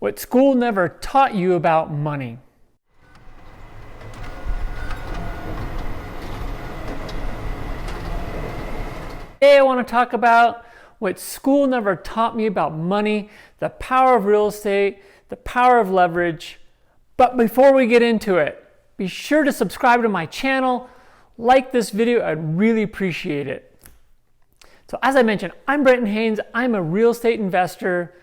what school never taught you about money. Today I want to talk about what school never taught me about money, the power of real estate, the power of leverage. But before we get into it, be sure to subscribe to my channel, like this video, I'd really appreciate it. So as I mentioned, I'm Brenton Haynes. I'm a real estate investor.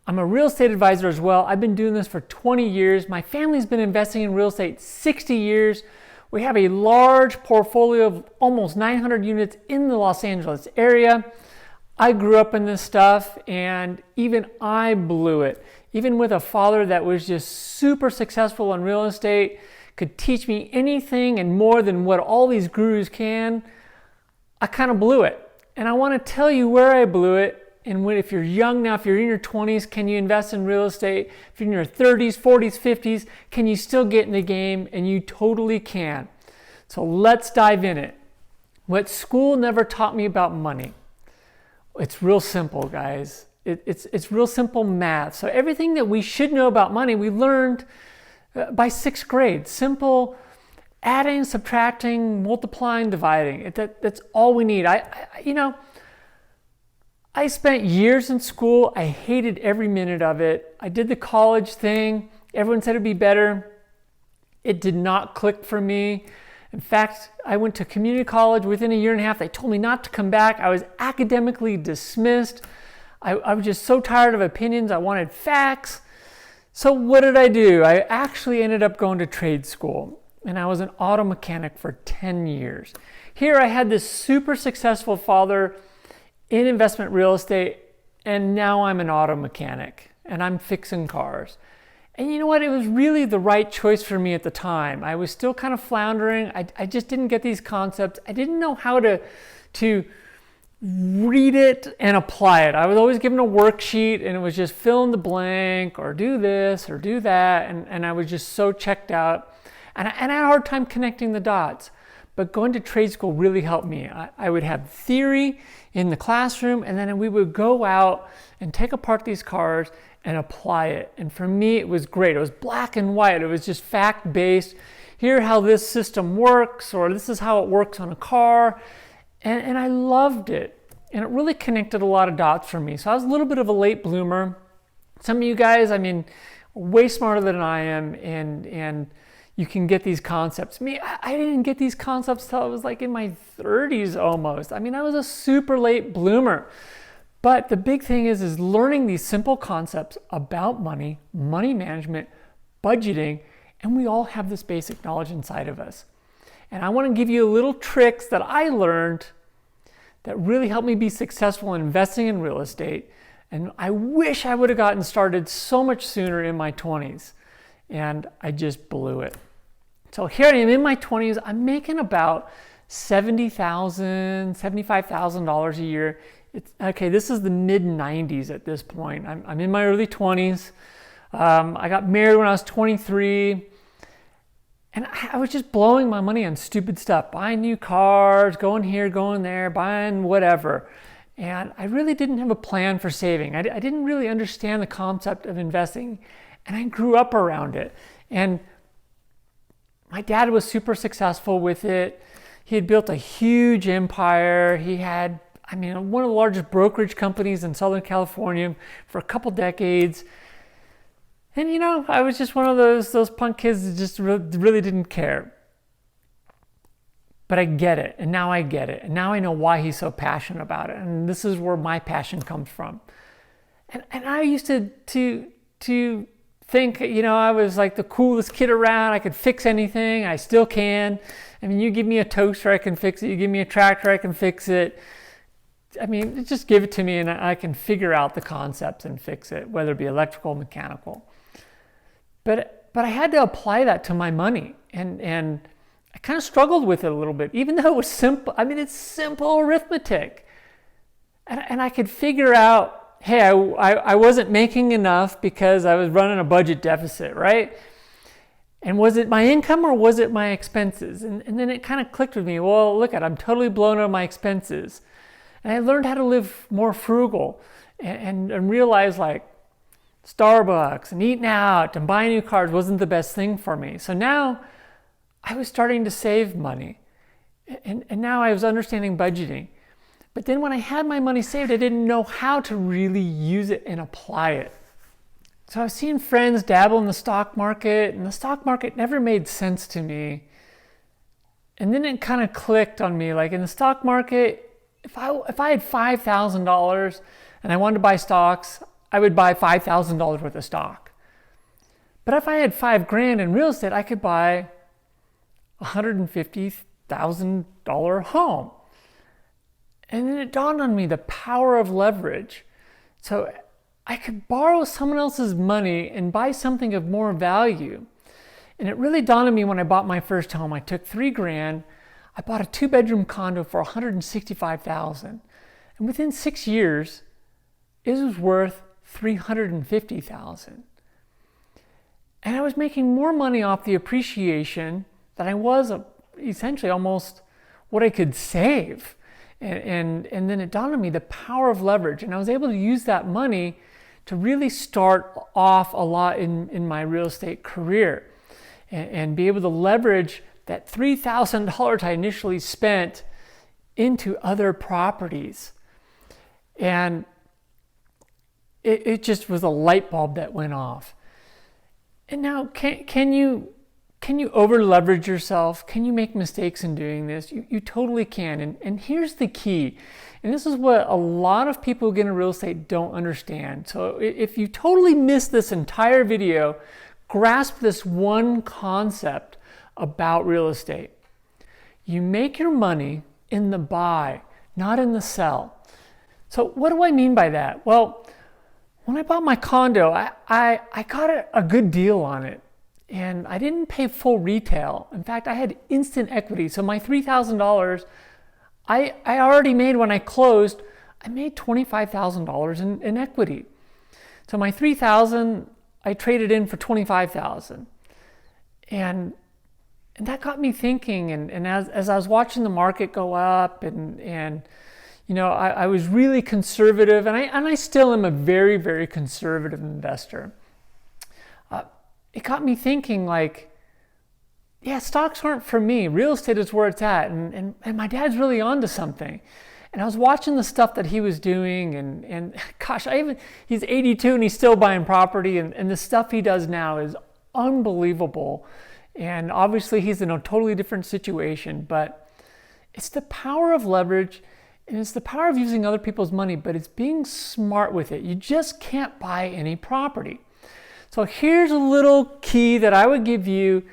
I'm a real estate advisor as well. I've been doing this for 20 years. My family's been investing in real estate 60 years. We have a large portfolio of almost 900 units in the Los Angeles area. I grew up in this stuff and even I blew it. Even with a father that was just super successful in real estate, could teach me anything and more than what all these gurus can, I kind of blew it. And I want to tell you where I blew it. And if you're young now, if you're in your 20s, can you invest in real estate? If you're in your 30s, 40s, 50s, can you still get in the game? And you totally can. So let's dive in it. What school never taught me about money. It's real simple, guys. It's real simple math. So everything that we should know about money, we learned by 6th grade. Simple adding, subtracting, multiplying, dividing. That's all we need. I spent years in school. I hated every minute of it. I did the college thing. Everyone said it'd be better. It did not click for me. In fact, I went to community college. Within a year and a half, they told me not to come back. I was academically dismissed. I was just so tired of opinions. I wanted facts. So what did I do? I actually ended up going to trade school. And I was an auto mechanic for 10 years. Here I had this super successful father in investment real estate, and now I'm an auto mechanic and I'm fixing cars. And you know what? It was really the right choice for me at the time. I was still kind of floundering. I just didn't get these concepts. I didn't know how to read it and apply it. I was always given a worksheet and it was just fill in the blank or do this or do that. And I was just so checked out. And I had a hard time connecting the dots. But going to trade school really helped me. I would have theory in the classroom, and then we would go out and take apart these cars and apply it. And for me, it was great. It was black and white. It was just fact-based. Here how this system works, or this is how it works on a car. And I loved it. And it really connected a lot of dots for me. So I was a little bit of a late bloomer. Some of you guys, way smarter than I am, and you can get these concepts. Me, I didn't get these concepts till I was like in my 30s almost. I was a super late bloomer. But the big thing is learning these simple concepts about money, money management, budgeting, and we all have this basic knowledge inside of us. And I want to give you little tricks that I learned that really helped me be successful in investing in real estate. And I wish I would have gotten started so much sooner in my 20s. And I just blew it. So here I am in my 20s. I'm making about $70,000, $75,000 a year. This is the mid-90s at this point. I'm in my early 20s. I got married when I was 23. And I was just blowing my money on stupid stuff. Buying new cars, going here, going there, buying whatever. And I really didn't have a plan for saving. I didn't really understand the concept of investing. And I grew up around it. And my dad was super successful with it. He had built a huge empire. He had, one of the largest brokerage companies in Southern California for a couple decades. And I was just one of those punk kids that just really didn't care. But I get it. And now I get it. And now I know why he's so passionate about it. And this is where my passion comes from. And I used to think, I was like the coolest kid around. I could fix anything. I still can. You give me a toaster, I can fix it. You give me a tractor, I can fix it. Just give it to me and I can figure out the concepts and fix it, whether it be electrical, mechanical. But I had to apply that to my money. And I kind of struggled with it a little bit, even though it was simple. It's simple arithmetic. And I could figure out, hey, I wasn't making enough because I was running a budget deficit, right? And was it my income or was it my expenses? And then it kind of clicked with me. Well, look I'm totally blown out of my expenses. And I learned how to live more frugal and realize Starbucks and eating out and buying new cars wasn't the best thing for me. So now I was starting to save money. And now I was understanding budgeting. But then when I had my money saved, I didn't know how to really use it and apply it. So I was seeing friends dabble in the stock market, and the stock market never made sense to me. And then it kind of clicked on me, like in the stock market, if I had $5,000 and I wanted to buy stocks, I would buy $5,000 worth of stock. But if I had $5,000 in real estate, I could buy $150,000 home. And then it dawned on me the power of leverage. So I could borrow someone else's money and buy something of more value. And it really dawned on me when I bought my first home. I took $3,000. I bought a 2-bedroom condo for $165,000. And within 6 years, it was worth $350,000. And I was making more money off the appreciation than I was essentially almost what I could save. And then it dawned on me the power of leverage. And I was able to use that money to really start off a lot in my real estate career and be able to leverage that $3,000 I initially spent into other properties. And it just was a light bulb that went off. And now, can you over leverage yourself? Can you make mistakes in doing this? You totally can. And here's the key. And this is what a lot of people who get into real estate don't understand. So if you totally miss this entire video, grasp this one concept about real estate. You make your money in the buy, not in the sell. So what do I mean by that? Well, when I bought my condo, I got a good deal on it. And I didn't pay full retail. In fact, I had instant equity. So my $3,000, I already made when I closed, I made $25,000 in equity. So my $3,000, I traded in for $25,000. And that got me thinking. And as I was watching the market go up and you know, I was really conservative, and I still am a very, very conservative investor. It got me thinking, like, yeah, stocks aren't for me. Real estate is where it's at. And my dad's really onto something. And I was watching the stuff that he was doing, and gosh, he's 82 and he's still buying property, and the stuff he does now is unbelievable. And obviously he's in a totally different situation, but it's the power of leverage, and it's the power of using other people's money, but it's being smart with it. You just can't buy any property. So here's a little key that I would give you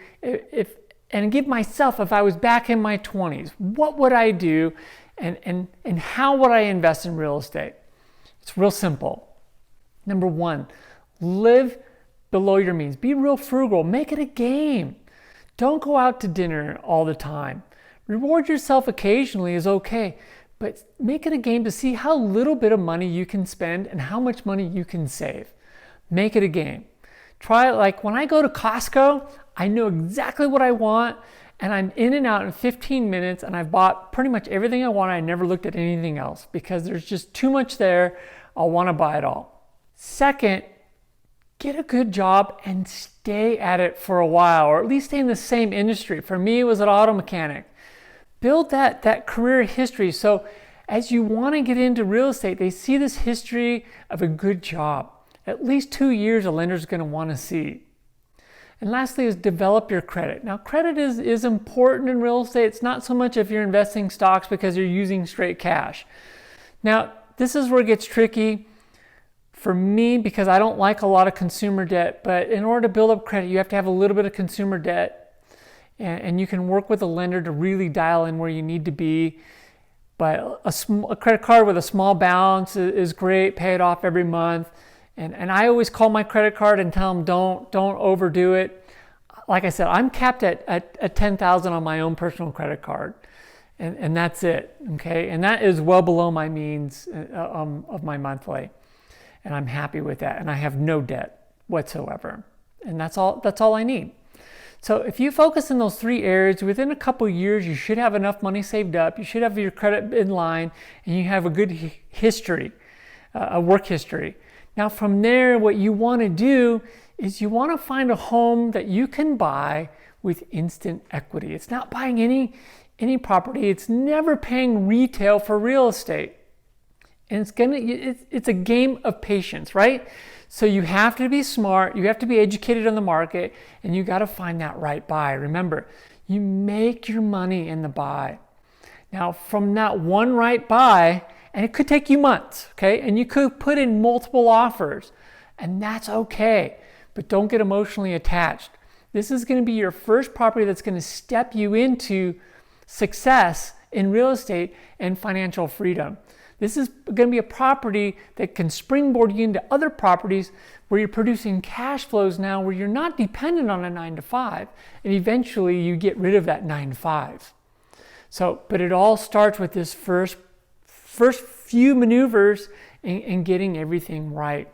and give myself if I was back in my 20s. What would I do and how would I invest in real estate? It's real simple. Number one, live below your means. Be real frugal. Make it a game. Don't go out to dinner all the time. Reward yourself occasionally is okay, but make it a game to see how little bit of money you can spend and how much money you can save. Make it a game. Try it. Like when I go to Costco, I know exactly what I want, and I'm in and out in 15 minutes, and I've bought pretty much everything I want. I never looked at anything else because there's just too much there. I'll want to buy it all. Second, get a good job and stay at it for a while, or at least stay in the same industry. For me, it was an auto mechanic. Build that career history. So as you want to get into real estate, they see this history of a good job. At least 2 years a lender's going to want to see. And lastly is develop your credit. Now, credit is important in real estate. It's not so much if you're investing stocks because you're using straight cash. Now, this is where it gets tricky for me because I don't like a lot of consumer debt. But in order to build up credit, you have to have a little bit of consumer debt. And you can work with a lender to really dial in where you need to be. But a credit card with a small balance is great. Pay it off every month. And I always call my credit card and tell them don't overdo it. Like I said, I'm capped at $10,000 on my own personal credit card, and that's it. Okay, and that is well below my means of my monthly, and I'm happy with that. And I have no debt whatsoever, and that's all I need. So if you focus in those 3 areas, within a couple years, you should have enough money saved up. You should have your credit in line, and you have a good history, a work history. Now from there, what you want to do is you want to find a home that you can buy with instant equity. It's not buying any property. It's never paying retail for real estate. And it's a game of patience, right? So you have to be smart, you have to be educated on the market, and you got to find that right buy. Remember, you make your money in the buy. Now, from that one right buy, and it could take you months, okay? And you could put in multiple offers, and that's okay, but don't get emotionally attached. This is going to be your first property that's going to step you into success in real estate and financial freedom. This is going to be a property that can springboard you into other properties where you're producing cash flows now, where you're not dependent on a 9-to-5, and eventually you get rid of that 9-to-5. So, but it all starts with this first few maneuvers in getting everything right.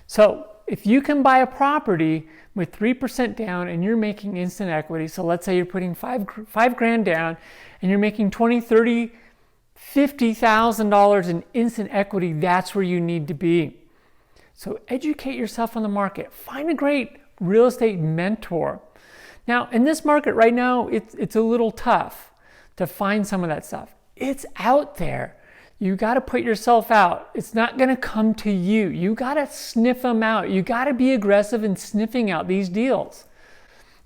So if you can buy a property with 3% down and you're making instant equity, so let's say you're putting five grand down and you're making $20,000, $30,000, $50,000 in instant equity, that's where you need to be. So educate yourself on the market. Find a great real estate mentor. Now, in this market right now, it's a little tough to find some of that stuff. It's out there. You got to put yourself out. It's not going to come to you. You got to sniff them out. You got to be aggressive in sniffing out these deals.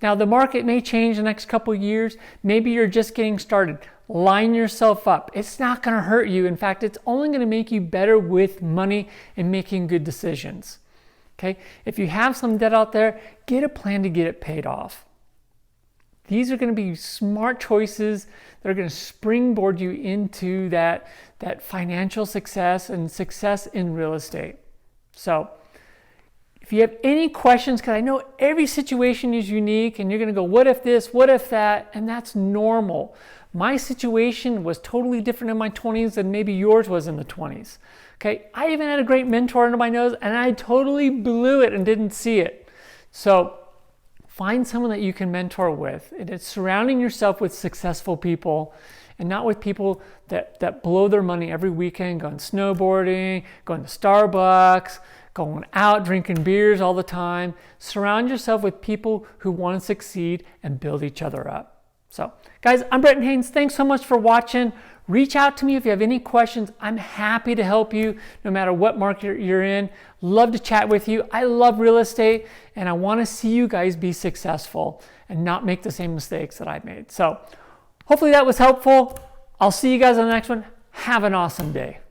Now, the market may change the next couple of years. Maybe you're just getting started. Line yourself up. It's not going to hurt you. In fact, it's only going to make you better with money and making good decisions. Okay? If you have some debt out there, get a plan to get it paid off. These are going to be smart choices that are going to springboard you into that financial success and success in real estate. So if you have any questions, because I know every situation is unique and you're going to go, what if this, what if that? And that's normal. My situation was totally different in my 20s than maybe yours was in the 20s. Okay, I even had a great mentor under my nose and I totally blew it and didn't see it. So find someone that you can mentor with. And it's surrounding yourself with successful people and not with people that blow their money every weekend, going snowboarding, going to Starbucks, going out, drinking beers all the time. Surround yourself with people who want to succeed and build each other up. So, guys, I'm Bretton Haynes. Thanks so much for watching. Reach out to me if you have any questions. I'm happy to help you no matter what market you're in. Love to chat with you. I love real estate and I want to see you guys be successful and not make the same mistakes that I've made. So hopefully that was helpful. I'll see you guys on the next one. Have an awesome day.